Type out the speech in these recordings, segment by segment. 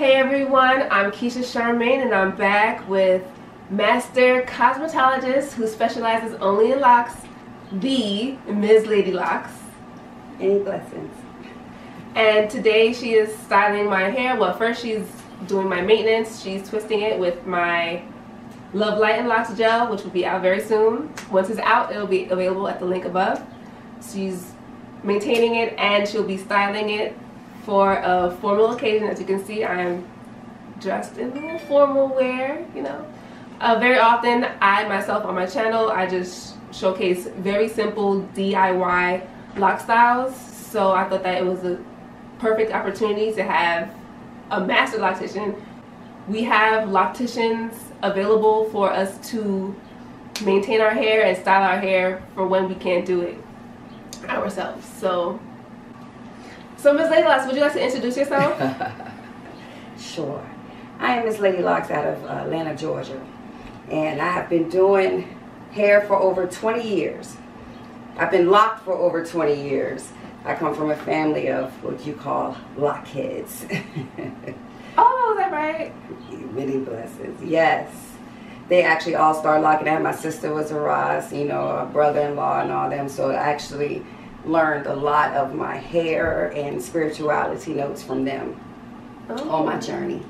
Hey everyone, I'm Keisha Charmaine and I'm back with Master Cosmetologist who specializes only in locks, the MzLadyLox. Any blessings. And today she is styling my hair. Well, first she's doing my maintenance. She's twisting it with my Love Light and Locks gel, which will be out very soon. Once it's out, it'll be available at the link above. She's maintaining it and she'll be styling it for a formal occasion. As you can see, I am dressed in a little formal wear, you know. Very often, I myself on my channel, I just showcase very simple DIY lock styles. So I thought that it was a perfect opportunity to have a master loctician. We have locticians available for us to maintain our hair and style our hair for when we can't do it ourselves. So MzLadyLox, would you like to introduce yourself? Sure. I am MzLadyLox out of Atlanta, Georgia. And I have been doing hair for over 20 years. I've been locked for over 20 years. I come from a family of what you call lock heads. Oh, is that right? Many blessings, yes. They actually all started locking out. My sister was a Ross, you know, a brother-in-law and all them. So I actually learned a lot of my hair and spirituality notes from them on my journey.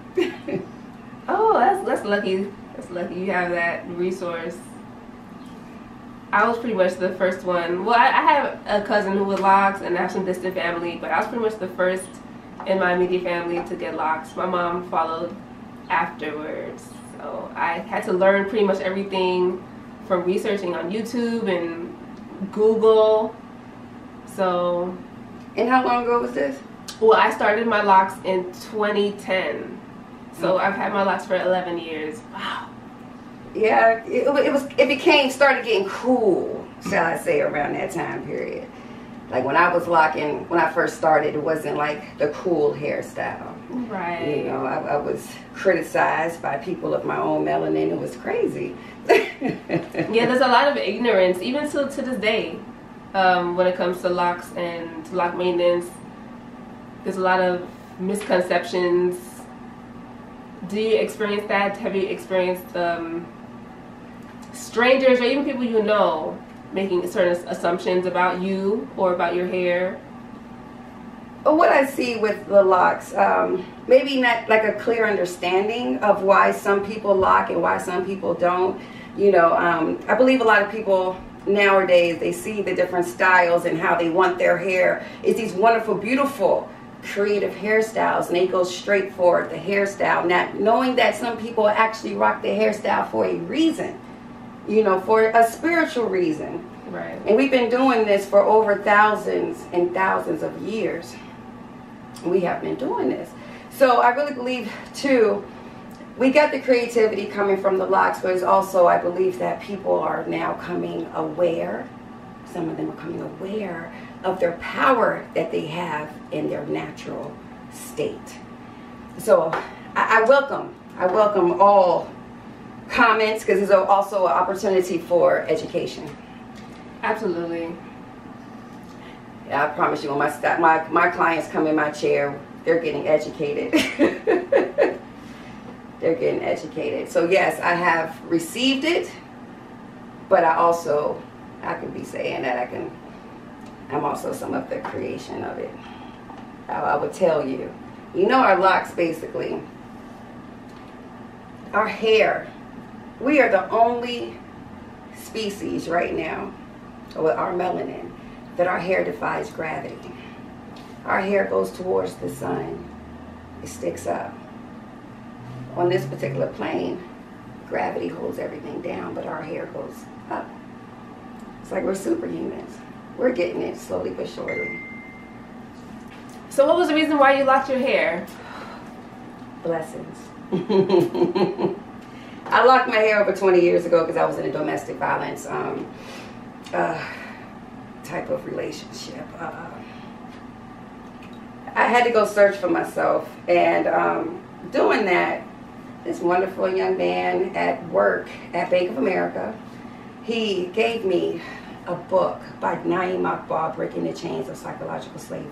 Oh, that's lucky. That's lucky you have that resource. I was pretty much the first one. Well, I have a cousin who would locks and I have some distant family, but I was pretty much the first in my immediate family to get locks. My mom followed afterwards. So I had to learn pretty much everything from researching on YouTube and Google. So. And how long ago was this? Well, I started my locks in 2010. So I've had my locks for 11 years. Wow. Yeah, it started getting cool, shall I say, around that time period. Like when I was locking, when I first started, it wasn't like the cool hairstyle. Right. You know, I was criticized by people of my own melanin. It was crazy. Yeah, there's a lot of ignorance, even to this day, when it comes to locks and lock maintenance. There's a lot of misconceptions. Do you experience that? Have you experienced strangers or even people you know making certain assumptions about you or about your hair? What I see with the locks, maybe not like a clear understanding of why some people lock and why some people don't. You know, I believe a lot of people nowadays, they see the different styles and how they want their hair. It's these wonderful, beautiful, creative hairstyles, and they go straight for the hairstyle, not knowing that some people actually rock their hairstyle for a reason, you know, for a spiritual reason. Right. And we've been doing this for over thousands and thousands of years. We have been doing this. So I really believe too, we got the creativity coming from the locks, but it's also, I believe that people are now coming aware, some of them are coming aware of their power that they have in their natural state. So I welcome all comments, because it's also an opportunity for education. Absolutely. Yeah, I promise you, when my clients come in my chair, they're getting educated. They're getting educated. So yes, I have received it, but I can be saying that I'm also some of the creation of it. I would tell you, you know, our locks, basically, our hair, we are the only species right now with our melanin that our hair defies gravity. Our hair goes towards the sun. It sticks up. On this particular plane, gravity holds everything down, but our hair goes up. It's like we're superhumans. We're getting it slowly but surely. So what was the reason why you locked your hair? Blessings. I locked my hair over 20 years ago because I was in a domestic violence type of relationship. I had to go search for myself, and doing that, this wonderful young man at work at Bank of America, he gave me a book by Naeem Akbar, Breaking the Chains of Psychological Slavery.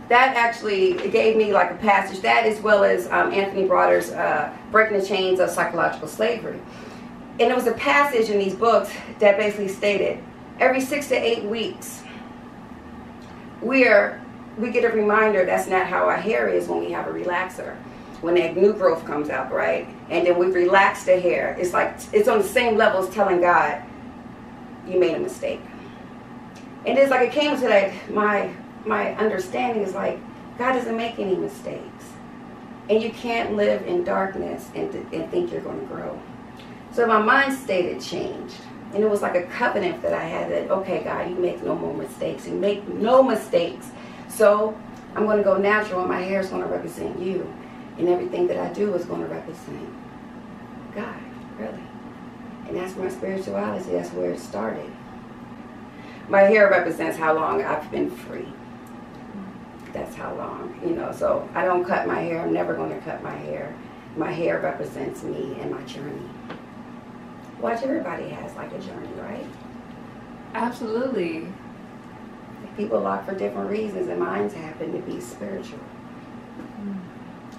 that actually gave me like a passage, that as well as Anthony Broder's Breaking the Chains of Psychological Slavery. And there was a passage in these books that basically stated, every 6 to 8 weeks, we get a reminder that's not how our hair is when we have a relaxer. When that new growth comes out, right? And then we relax the hair. It's like, it's on the same level as telling God, you made a mistake. And it's like it came to that, my understanding is like, God doesn't make any mistakes. And you can't live in darkness and think you're going to grow. So my mind state had changed. And it was like a covenant that I had that, okay, God, you make no more mistakes. You make no mistakes. So I'm going to go natural and my hair is going to represent you. And everything that I do is going to represent God, really. And that's my spirituality. That's where it started. My hair represents how long I've been free. That's how long, you know. So I don't cut my hair. I'm never going to cut my hair. My hair represents me and my journey. Watch, everybody has like a journey, right? Absolutely. People lock for different reasons, and mine happen to be spiritual.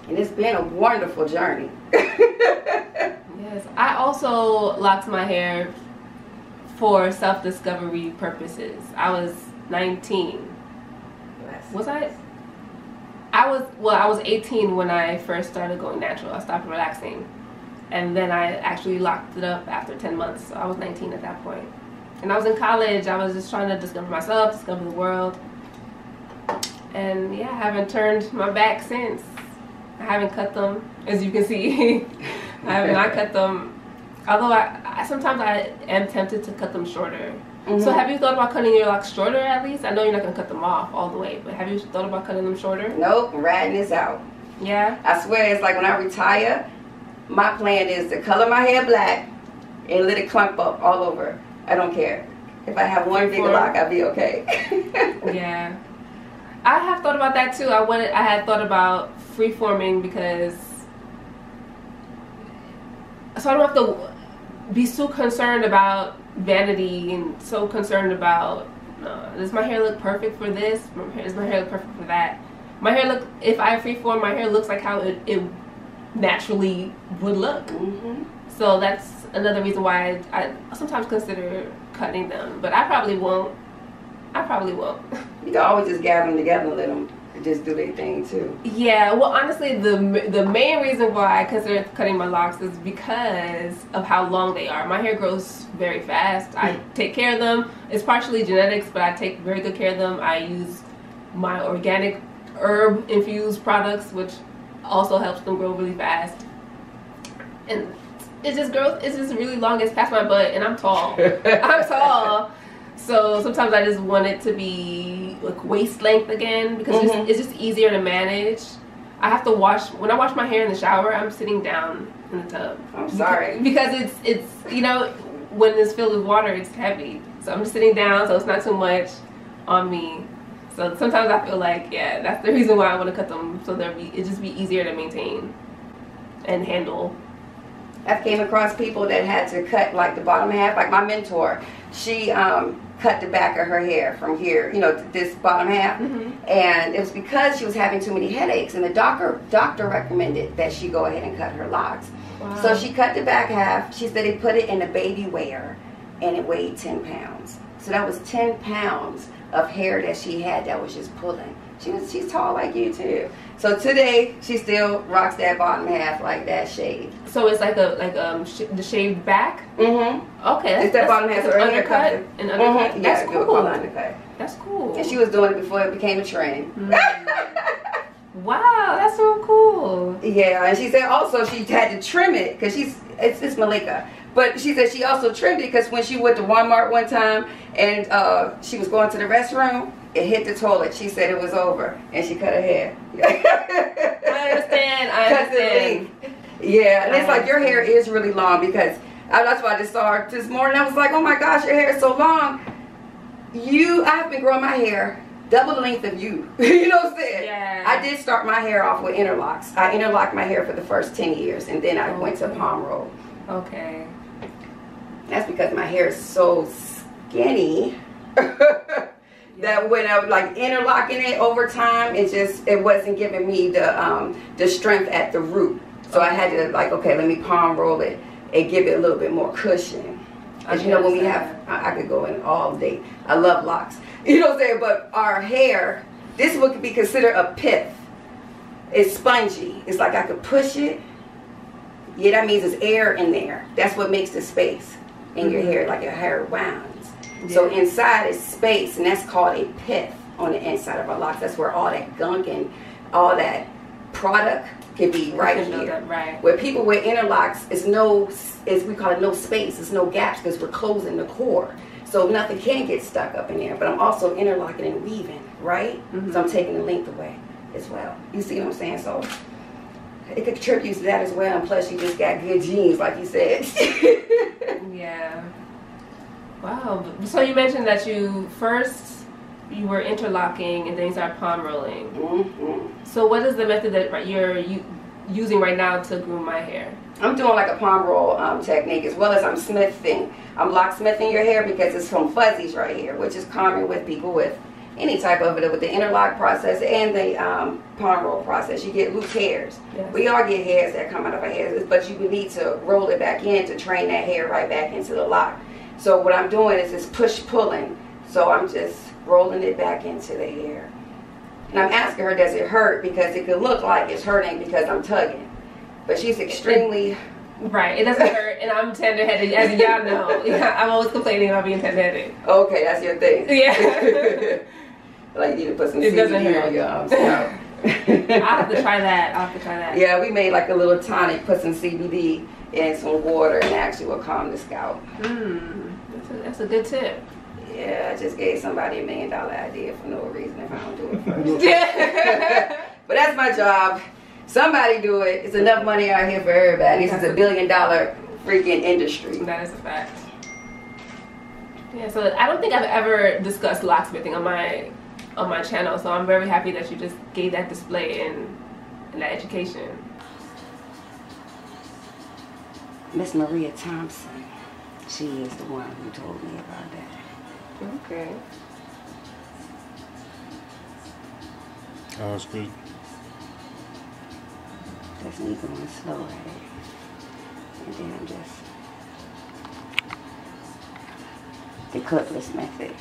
And it's been a wonderful journey. Yes, I also locked my hair for self-discovery purposes. I was 19. Was I? I was 18 when I first started going natural. I stopped relaxing. And then I actually locked it up after 10 months. So I was 19 at that point. And I was in college. I was just trying to discover myself, discover the world. And yeah, I haven't turned my back since. I haven't cut them, as you can see. I have not cut them. Although I sometimes I am tempted to cut them shorter. Mm-hmm. So have you thought about cutting your locks shorter at least? I know you're not going to cut them off all the way, but have you thought about cutting them shorter? Nope, I'm riding this out. Yeah? I swear, it's like when I retire, my plan is to color my hair black and let it clump up all over. I don't care. If I have one big lock, I'll be okay. Yeah. I have thought about that too. I had thought about freeforming because so I don't have to be so concerned about vanity and so concerned about does my hair look perfect for this? Does my hair look perfect for that? My hair look, if I freeform, my hair looks like how it naturally would look. Mm-hmm. So that's another reason why I sometimes consider cutting them, but I probably won't. You can always just gather them together and let them just do their thing too. Yeah, well honestly the main reason why I consider cutting my locks is because of how long they are. My hair grows very fast. I take care of them. It's partially genetics, but I take very good care of them. I use my organic herb infused products, which also helps them grow really fast. And it just grows, it's just really long. It's past my butt and I'm tall. I'm tall. So sometimes I just want it to be like waist length again because it's just easier to manage. I have to wash, when I wash my hair in the shower, I'm sitting down in the tub. I'm sorry. Because it's you know, when it's filled with water, it's heavy. So I'm just sitting down so it's not too much on me. So sometimes I feel like, yeah, that's the reason why I want to cut them, so it just be easier to maintain and handle. I've came across people that had to cut like the bottom half, like my mentor. She cut the back of her hair from here, you know, this bottom half. And it was because she was having too many headaches, and the doctor recommended that she go ahead and cut her locks. Wow. So she cut the back half. She said they put it in a baby wear, and it weighed 10 pounds. So that was 10 pounds of hair that she had that was just pulling. She's tall like you too. So today she still rocks that bottom half like that shaved. So it's like the shaved back. Okay. It's that bottom half. So her undercut. An undercut. Yeah, that's cool. Undercut. That's cool. And she was doing it before it became a trend. Wow, that's so cool. Yeah, and she said also she had to trim it because it's Malika. But she said she also trimmed it because when she went to Walmart one time and she was going to the restroom, it hit the toilet. She said it was over, and she cut her hair. I understand. Yeah, and it's like your hair is really long because that's why I just saw her this morning. I was like, oh my gosh, your hair is so long. I've been growing my hair double the length of you. You know what I'm saying? Yeah. I did start my hair off with interlocks. I interlocked my hair for the first 10 years, and then I went to palm roll. Okay. That's because my hair is so skinny. that when I was like interlocking it over time, it wasn't giving me the strength at the root. So I had to like, okay, let me palm roll it and give it a little bit more cushion. As you know, when we have, I could go in all day. I love locks. You know what I'm saying? But our hair, this would be considered a pith. It's spongy. It's like I could push it. Yeah, that means there's air in there. That's what makes the space in your hair, like your hair winds. Yeah. So inside is space, and that's called a pith on the inside of our locks. That's where all that gunk and all that product can be right here. Right. Where people with interlocks we call it no space. It's no gaps because we're closing the core. So nothing can get stuck up in there. But I'm also interlocking and weaving, right? So I'm taking the length away as well. You see what I'm saying? So it contributes to that as well. And plus you just got good genes, like you said. Yeah. Wow. So you mentioned that you were interlocking and then you started palm rolling. So what is the method that you're using right now to groom my hair? I'm doing like a palm roll technique, as well as I'm smithing. I'm locksmithing your hair because it's from fuzzies right here, which is common with people with any type of it, with the interlock process and the palm roll process. You get loose hairs. Yes. We all get hairs that come out of our hairs, but you need to roll it back in to train that hair right back into the lock. So what I'm doing is just push pulling. So I'm just rolling it back into the hair. And I'm asking her, does it hurt? Because it could look like it's hurting because I'm tugging. But she's extremely... Right, it doesn't hurt, and I'm tender-headed, as y'all know. I'm always complaining about being tender-headed. Okay, that's your thing. Yeah. Like you need to put some CBD on your scalp. I'll have to try that. Yeah, we made like a little tonic, put some CBD in some water, and actually will calm the scalp. That's a good tip. Yeah, I just gave somebody $1 million idea for no reason if I don't do it first. But that's my job. Somebody do it. It's enough money out here for everybody. This is $1 billion freaking industry. That is a fact. Yeah, so I don't think I've ever discussed locksmithing on my channel, so I'm very happy that you just gave that display and that education. Miss Maria Thompson, she is the one who told me about that. Okay. Oh, that's good. That's me going slow at it. And then I'm just the clipless method.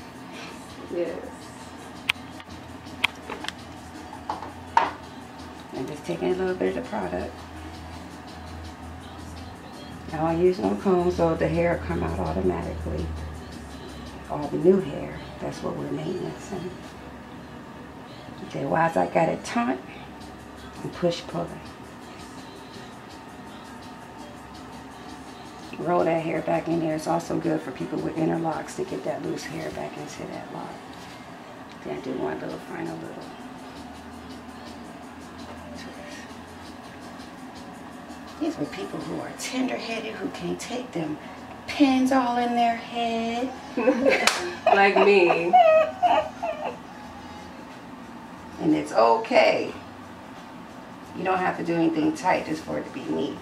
Yes. I'm just taking a little bit of the product. I don't use no comb, so the hair will come out automatically. All the new hair, that's what we're maintenance. Okay, why I got it taut and push pulling. Roll that hair back in there. It's also good for people with interlocks to get that loose hair back into that lock. Then do one little final little twist. These are people who are tender-headed, who can't take them pins all in their head. Like me. And it's okay. You don't have to do anything tight just for it to be neat.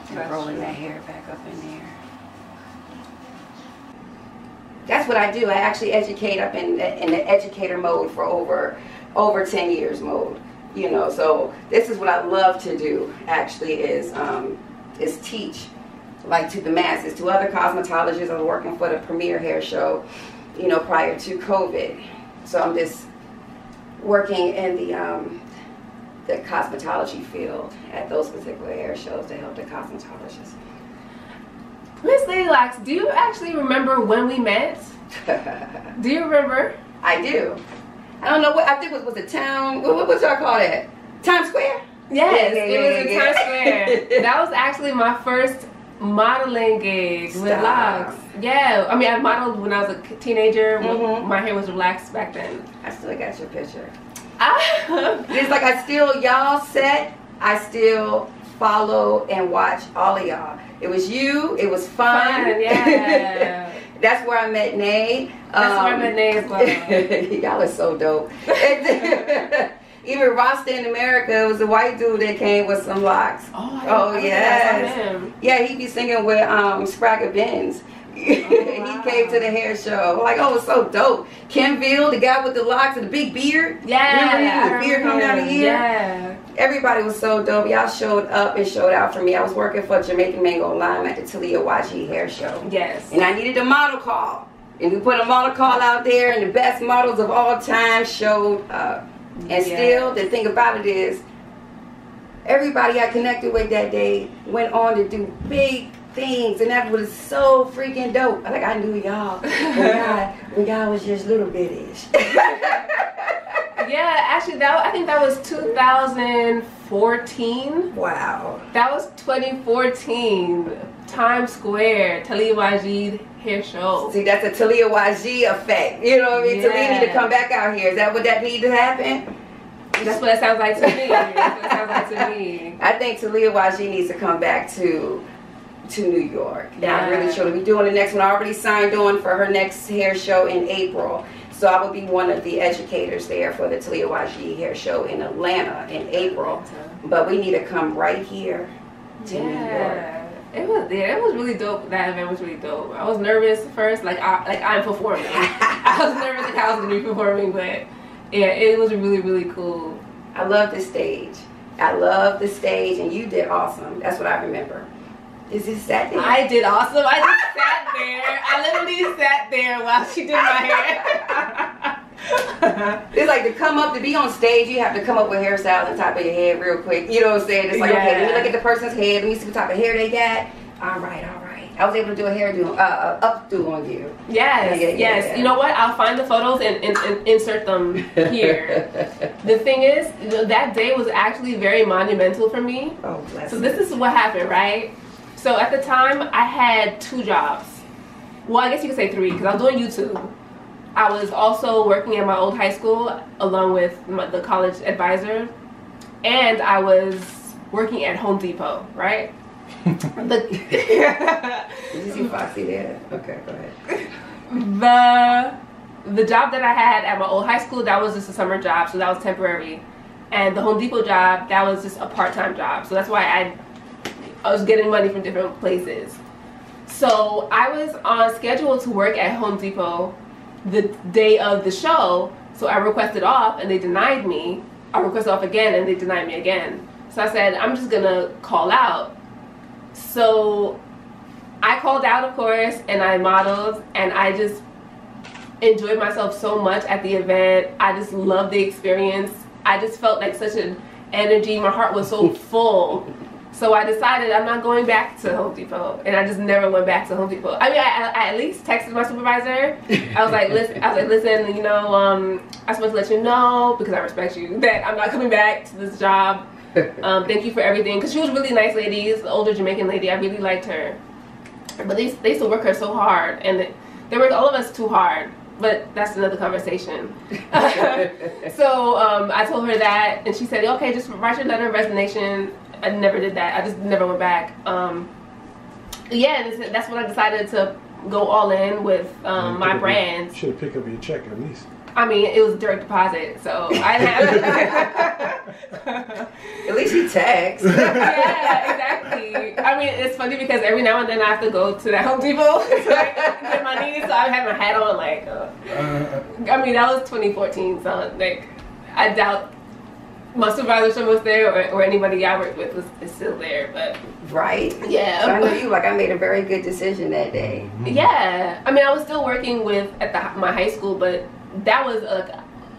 And rolling that hair back up in there. That's what I do. I actually educate up in the educator mode for over 10 years mode. You know, so this is what I love to do. Actually, is teach, like, to the masses, to other cosmetologists. I was working for the premier hair show, you know, prior to COVID. So I'm just working in the cosmetology field at those particular hair shows to help the cosmetologists. MzLadyLox, do you actually remember when we met? Do you remember? I do. I don't know what, I think it was the town, what y'all call that? Times Square? Yes, it was in Times Square. That was actually my first modeling gig with locks. Yeah, I mean, I modeled when I was a teenager. My hair was relaxed back then. I still got your picture. It's like y'all set, I still follow and watch all of y'all. It was you, it was fun. Yeah. That's where I met Nay. That's where I met Nay as well. Y'all are so dope. Even Rasta in America, it was a white dude that came with some locks. Oh yeah. Yeah, he be singing with Spragga Benz. He came to the hair show. I'm like, oh, it's so dope. Kenville, the guy with the locks and the big beard. Yeah. Remember him? The beard coming down here. Yeah. Everybody was so dope. Y'all showed up and showed out for me. I was working for Jamaican Mango Lime at the Taliah Waajid hair show. Yes. And I needed a model call. And we put a model call out there, and the best models of all time showed up. And still, the thing about it is, everybody I connected with that day went on to do big things, and that was so freaking dope. Like, I knew y'all when y'all was just little bitties. Yeah, actually, I think that was 2014. Wow. That was 2014. Times Square, Taliah Waajid hair show. See, that's a Taliah Waajid effect. You know what I mean? Yeah. Taliah need to come back out here. Is that what that need to happen? That's what it sounds like to me. That's what it sounds like to me. I think Taliah Waajid needs to come back to New York. Yeah. I'm really sure. We're doing the next one. I already signed on for her next hair show in April. So I will be one of the educators there for the Taliah Waajid hair show in Atlanta in April. But we need to come right here to New York. It was really dope. That event was really dope. I was nervous first, I'm performing. I was nervous like I was gonna be performing, but yeah, it was really, really cool. I love the stage. I love the stage, and you did awesome. That's what I remember. Is this sat there? I did awesome. I just sat there. I literally sat there while she did my hair. It's like to come up, to be on stage, you have to come up with hairstyles on top of your head real quick. You know what I'm saying? It's like, okay, let me look at the person's head. Let me see what type of hair they got. All right. I was able to do a hairdo, updo on you. Yes, yes. You know what? I'll find the photos and insert them here. The thing is, that day was actually very monumental for me. Oh, bless So this is what happened, right? So at the time, I had 2 jobs. Well, I guess you could say 3, because I was doing YouTube. I was also working at my old high school along with the college advisor, and I was working at Home Depot, right? Did you see Foxy there? Okay, go ahead. The job that I had at my old high school, that was just a summer job, so that was temporary. And the Home Depot job, that was just a part-time job. So that's why I was getting money from different places. So I was on schedule to work at Home Depot the day of the show, so I requested off and they denied me. I requested off again and they denied me again. So I said, I'm just gonna call out. So I called out, of course, and I modeled, and I just enjoyed myself so much at the event. I just loved the experience. I just felt like such an energy. My heart was so full. So I decided I'm not going back to Home Depot, and I just never went back to Home Depot. I mean, I at least texted my supervisor. I was like, listen, you know, I'm supposed to let you know, because I respect you, that I'm not coming back to this job. Thank you for everything, because she was a really nice lady. It's an older Jamaican lady. I really liked her, but they used to work her so hard, and they worked all of us too hard. But that's another conversation. So I told her that, and she said, okay, just write your letter of resignation. I never did that. I just never went back. Yeah, and that's when I decided to go all in with my brand. Should have picked up your check at least. I mean, it was direct deposit, so I didn't have. At least you text. Yeah, exactly. I mean, it's funny because every now and then I have to go to that Home Depot to get money, so I have my hat on. Like, I mean, that was 2014, so like, I doubt my supervisor was there, or anybody I worked with is still there, but right. Yeah. So I know you, like, I made a very good decision that day. Yeah. I mean, I was still working at my high school, but that was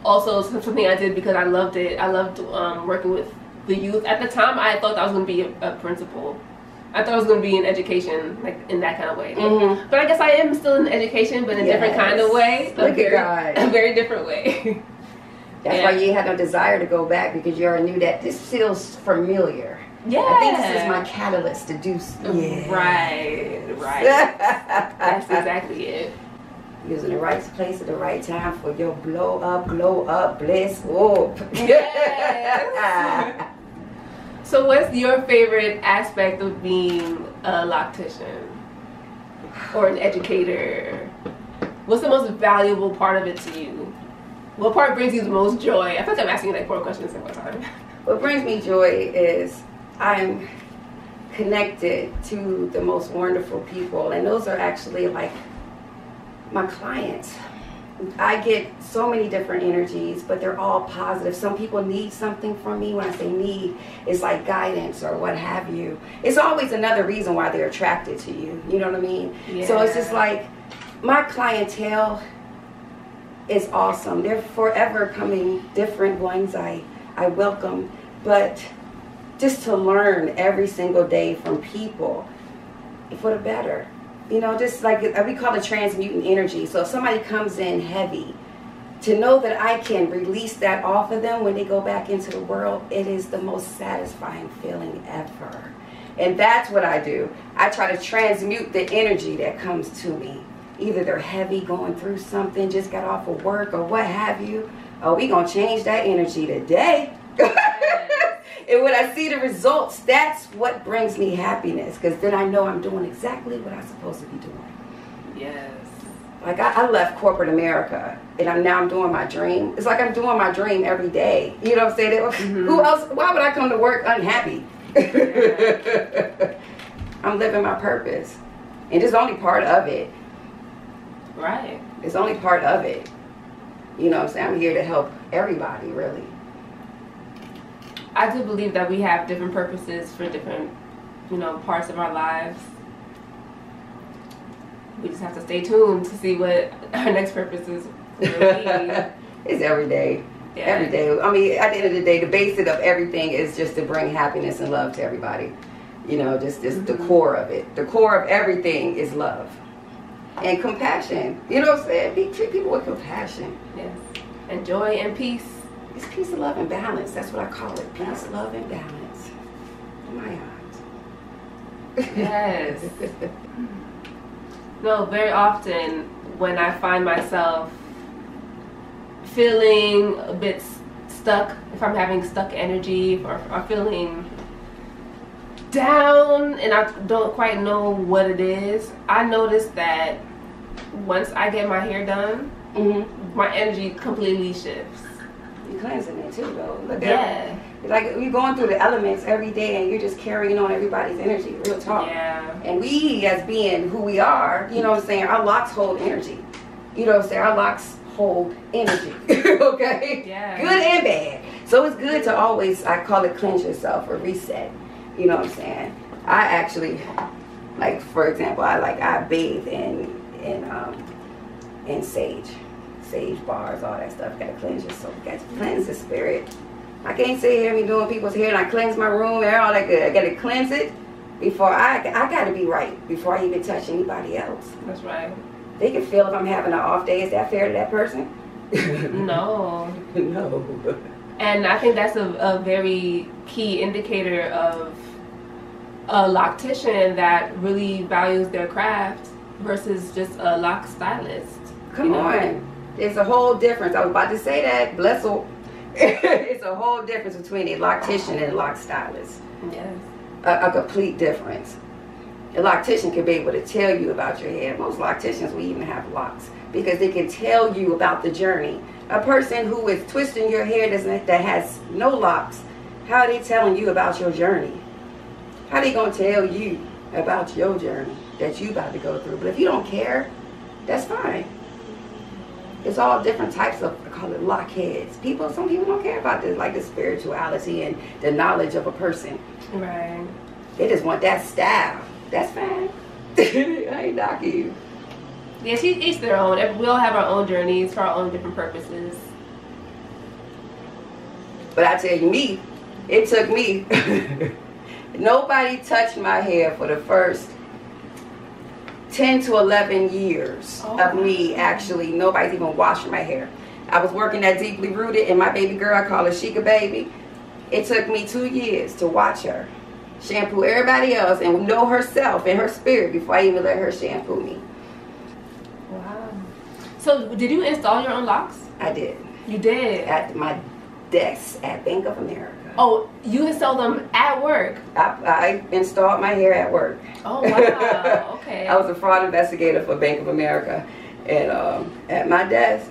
also something I did because I loved it. I loved working with the youth. At the time, I thought I was going to be a principal. I thought I was going to be in education, like in that kind of way. Mm-hmm. But I guess I am still in education, but in a different kind of way. Look at God. A very different way. That's why you had no desire to go back, because you already knew that this feels familiar. Yeah. I think this is my catalyst to do something. Yeah. Right. That's exactly it. You was in the right place at the right time for your glow up, bliss. Whoa. Yes. So what's your favorite aspect of being a loctician or an educator? What's the most valuable part of it to you? What part brings you the most joy? I feel like I'm asking you like 4 questions at one time. What brings me joy is I'm connected to the most wonderful people, and those are actually like my clients. I get so many different energies, but they're all positive. Some people need something from me. When I say need, it's like guidance or what have you. It's always another reason why they're attracted to you. You know what I mean? Yeah. So it's just like my clientele is awesome. They're forever coming different ones I welcome, but just to learn every single day from people for the better. You know, just like we call it transmuting energy. So if somebody comes in heavy, to know that I can release that off of them when they go back into the world, it is the most satisfying feeling ever. And that's what I do. I try to transmute the energy that comes to me. Either they're heavy, going through something, just got off of work or what have you. Oh, we gonna change that energy today. And when I see the results, that's what brings me happiness, because then I know I'm doing exactly what I'm supposed to be doing. Yes. Like I left corporate America, and now I'm doing my dream. It's like I'm doing my dream every day. You know what I'm saying? Mm-hmm. Who else? Why would I come to work unhappy? Yeah. I'm living my purpose, and it's only part of it. Right. It's only part of it. You know what I'm saying? I'm here to help everybody, really. I do believe that we have different purposes for different, parts of our lives. We just have to stay tuned to see what our next purpose is. It's every day. Yeah. Every day. I mean, at the end of the day, the basis of everything is just to bring happiness and love to everybody. You know, just the core of it. The core of everything is love. And compassion. You know what I'm saying? Treat people with compassion. Yes. And joy and peace. It's peace, love, and balance. That's what I call it. Peace, love, and balance. In my eyes. Yes. No, very often when I find myself feeling a bit stuck, if I'm having stuck energy or feeling down and I don't quite know what it is, I notice that once I get my hair done, my energy completely shifts. You're cleansing it too, though. Look at it. Like you're going through the elements every day, and you're just carrying on everybody's energy. Real talk. Yeah. And we, as being who we are, you know what I'm saying, our locks hold energy. You know what I'm saying? Our locks hold energy. Okay. Yeah. Good and bad. So it's good to always, I call it, cleanse yourself or reset. You know what I'm saying? I actually, like, for example, I bathe in sage bars, all that stuff. Gotta cleanse yourself. Gotta cleanse the spirit. I can't sit here and be doing people's hair and I cleanse my room and all that good. I gotta cleanse it before I gotta be right before I even touch anybody else. That's right. They can feel if I'm having an off day. Is that fair to that person? No. No. And I think that's a very key indicator of a loctician that really values their craft versus just a loc stylist. Come on. There's a whole difference. I was about to say that. Bless her. It's a whole difference between a loctician and a loc stylist. Yes. A complete difference. A loctician can be able to tell you about your hair. Most locticians will even have locks because they can tell you about the journey. A person who is twisting your hair that has no locks, how are they telling you about your journey? How are they going to tell you about your journey that you about to go through? But if you don't care, that's fine. It's all different types of, I call it lock heads. Some people don't care about this, like the spirituality and the knowledge of a person. Right. They just want that style. That's fine. I ain't knocking you. Yeah, each their own. We all have our own journeys for our own different purposes. But I tell you, it took me. Nobody touched my hair for the first 10 to 11 years of me actually. Nobody's even washing my hair. I was working at Deeply Rooted, and my baby girl, I call her Sheikah Baby. It took me 2 years to watch her shampoo everybody else and know herself and her spirit before I even let her shampoo me. Wow. So did you install your own locks? I did. You did? At my desk at Bank of America. Oh, you installed them at work? I installed my hair at work. Oh, wow. Okay. I was a fraud investigator for Bank of America. And at my desk,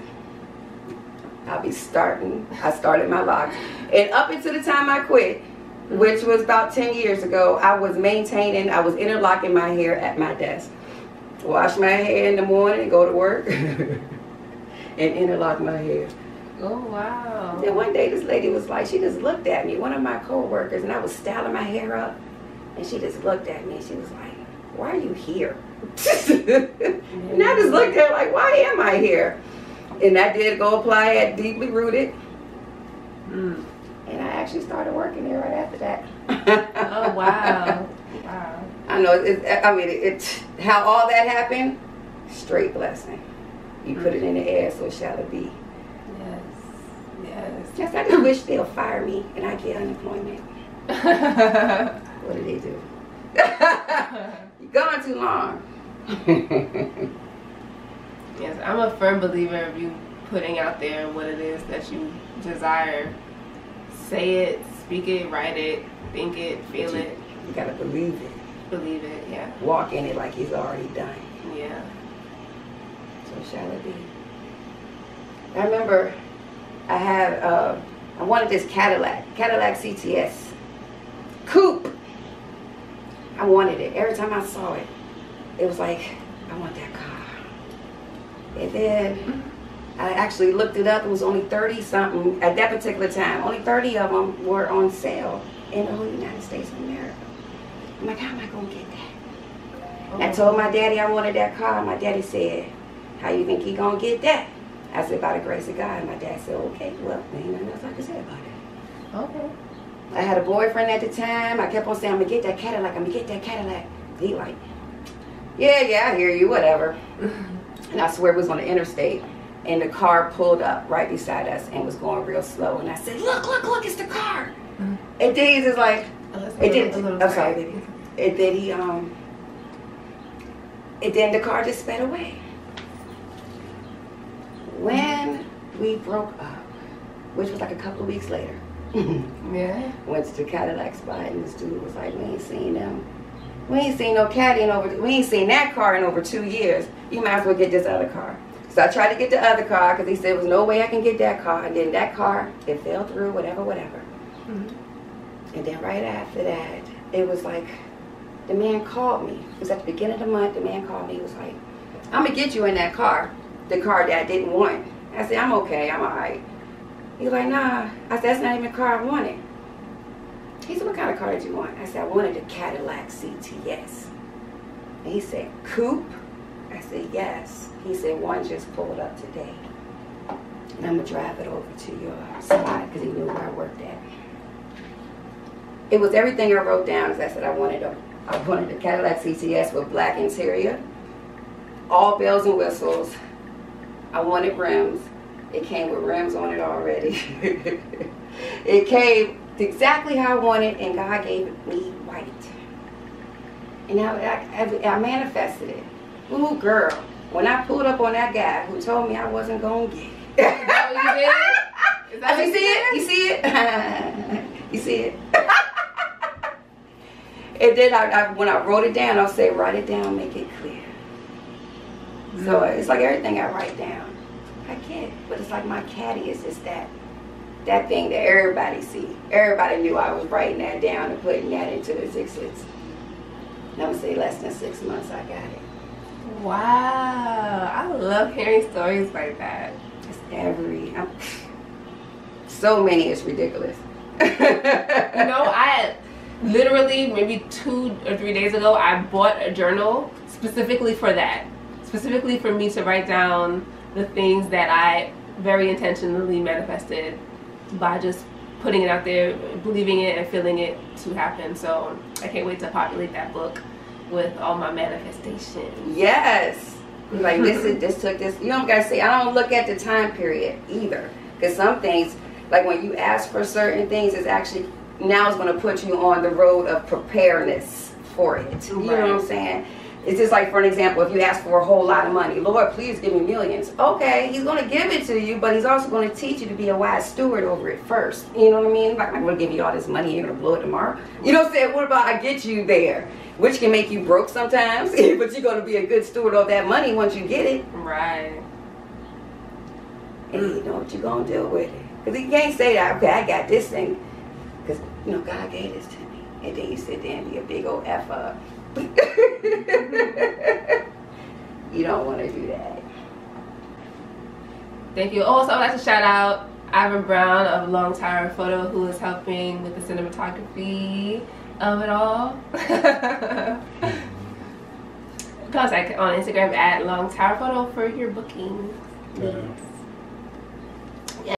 I started my locks. And up until the time I quit, which was about 10 years ago. I was interlocking my hair at my desk. Wash my hair in the morning, go to work, and interlock my hair. Oh, wow. Then one day this lady was like, she just looked at me, one of my co-workers, and I was styling my hair up, and she just looked at me and she was like, why are you here? And I just looked at her like, why am I here? And I did go apply at Deeply Rooted. And I actually started working there right after that. Oh, wow. Wow. I know, it's how all that happened, straight blessing. You put it in the air, so shall it be. Yes. Yes. Yes, I just wish they'll fire me and I get unemployment. What do they do? You're gone too long. Yes, I'm a firm believer of you putting out there what it is that you desire. Say it, speak it, write it, think it, feel it. You gotta believe it. Believe it, yeah. Walk in it like he's already done. Yeah. So shall it be. I remember I wanted this Cadillac CTS coupe. I wanted it. Every time I saw it, it was like, I want that car. And then I actually looked it up. It was only 30 something at that particular time. Only 30 of them were on sale in the whole United States of America. I'm like, how am I going to get that? Oh. I told my daddy I wanted that car. My daddy said, how you think he going to get that? I said, by the grace of God. And my dad said, okay, well, there ain't nothing else I can say about it. Okay. I had a boyfriend at the time. I kept on saying, I'm going to get that Cadillac. I'm going to get that Cadillac. He like, yeah, I hear you, whatever. And I swear it was on the interstate. And the car pulled up right beside us and was going real slow. And I said, look, it's the car. And then he's just like, I'm sorry, baby. And then and then the car just sped away. When we broke up, which was like a couple of weeks later, yeah, went to the Cadillac spot and this dude was like, we ain't seen them. We ain't seen no Caddy we ain't seen that car in over 2 years. You might as well get this other car. So I tried to get the other car because he said there was no way I can get that car. And then that car, it fell through, whatever. And then right after that, it was like, the man called me. It was at the beginning of the month. The man called me. He was like, I'm going to get you in that car. The car that I didn't want. I said, I'm okay. I'm all right. He was like, nah. I said, that's not even the car I wanted. He said, what kind of car did you want? I said, I wanted a Cadillac CTS. And he said, coupe? I said, yes. He said, one just pulled up today. And I'm going to drive it over to your spot because he knew where I worked at. It was everything I wrote down. As I said, I wanted a Cadillac CTS with black interior, all bells and whistles. I wanted rims. It came with rims on it already. It came exactly how I wanted, and God gave me white. And I manifested it. Ooh, girl. When I pulled up on that guy who told me I wasn't going to get it. Oh, you did? Is that you see it? You see it? You see it? And then when I wrote it down, I'll say, write it down, make it clear. So it's like everything I write down, I get. But it's like my caddy is just that thing that everybody see. Everybody knew I was writing that down and putting that into existence. And I'm going to say less than 6 months I got it. Wow. I love hearing stories like that. It's so many, it's ridiculous. You know, I literally maybe 2 or 3 days ago, I bought a journal specifically for that. Specifically for me to write down the things that I very intentionally manifested by just putting it out there, believing it and feeling it to happen. So I can't wait to populate that book with all my manifestations. Yes. Like this took this. You don't gotta say, I don't look at the time period either. Because some things, like when you ask for certain things, it's actually now it's going to put you on the road of preparedness for it. You know what I'm saying? It's just like, for an example, if you ask for a whole lot of money, Lord, please give me millions. Okay, he's going to give it to you, but he's also going to teach you to be a wise steward over it first. You know what I mean? Like, I'm going to give you all this money, you're going to blow it tomorrow. You know what I'm saying? What about I get you there? Which can make you broke sometimes, but you're going to be a good steward of that money once you get it. Right. And you know what you're going to do with it. Because you can't say that, okay, I got this thing. Because you know, God gave this to me. And then you sit there and be a big old F up. You don't want to do that. Thank you. Also, I'd like to shout out Ivan Brown of Long Tower Photo, who is helping with the cinematography of it all. Contact on Instagram at Long Tower Photo for your bookings. Yeah.